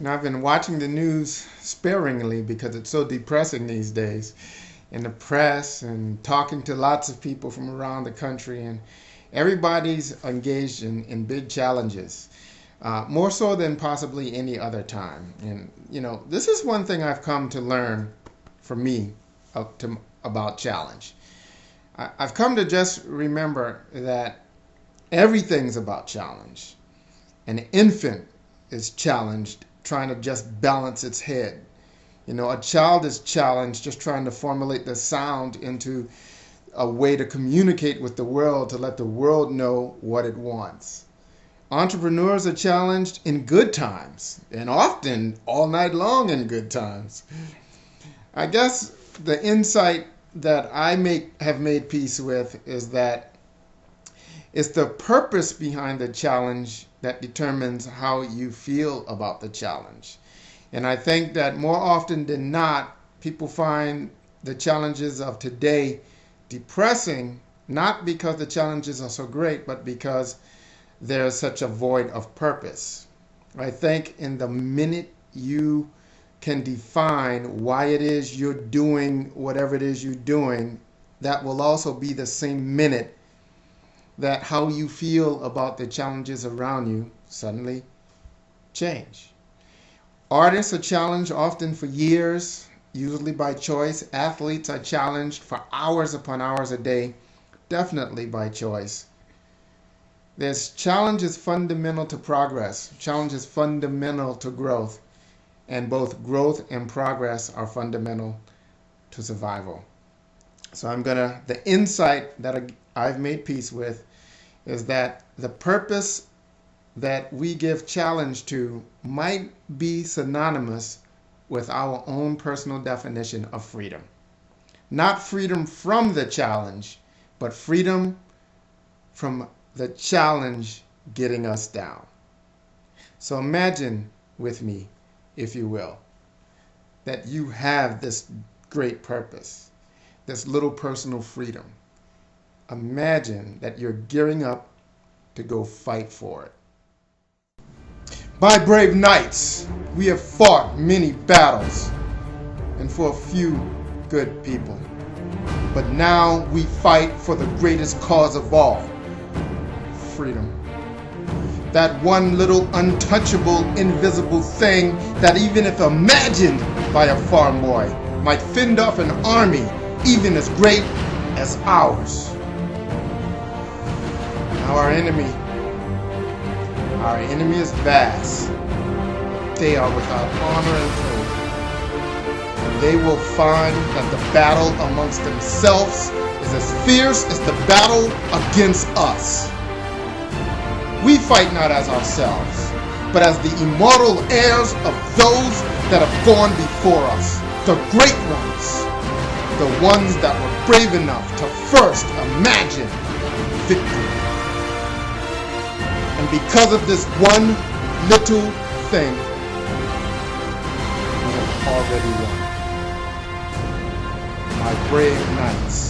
And I've been watching the news sparingly because it's so depressing these days in the press and talking to lots of people from around the country. And everybody's engaged in big challenges, more so than possibly any other time. And, this is one thing I've come to learn for me about challenge. I've come to just remember that everything's about challenge. An infant is challenged trying to just balance its head. A child is challenged just trying to formulate the sound into a way to communicate with the world, to let the world know what it wants. Entrepreneurs are challenged in good times, and often all night long in good times. I guess the insight that I have made peace with is that it's the purpose behind the challenge that determines how you feel about the challenge. And I think that more often than not, people find the challenges of today depressing, not because the challenges are so great, but because there's such a void of purpose. I think in the minute you can define why it is you're doing whatever it is you're doing, that will also be the same minute that how you feel about the challenges around you suddenly change. Artists are challenged often for years, usually by choice. Athletes are challenged for hours upon hours a day, definitely by choice. Challenge is fundamental to progress. Challenge is fundamental to growth. And both growth and progress are fundamental to survival. So the insight that I've made peace with is that the purpose that we give challenge to might be synonymous with our own personal definition of freedom. Not freedom from the challenge, but freedom from the challenge getting us down. So imagine with me, if you will, that you have this great purpose, this little personal freedom. Imagine that you're gearing up to go fight for it. My brave knights, we have fought many battles and for a few good people. But now we fight for the greatest cause of all, freedom. That one little untouchable, invisible thing that even if imagined by a farm boy might fend off an army even as great as ours. Now our enemy is vast. They are without honor and hope. And they will find that the battle amongst themselves is as fierce as the battle against us. We fight not as ourselves, but as the immortal heirs of those that have gone before us, the great ones, the ones that were brave enough to first imagine victory. And because of this one little thing, we have already won. My brave knights.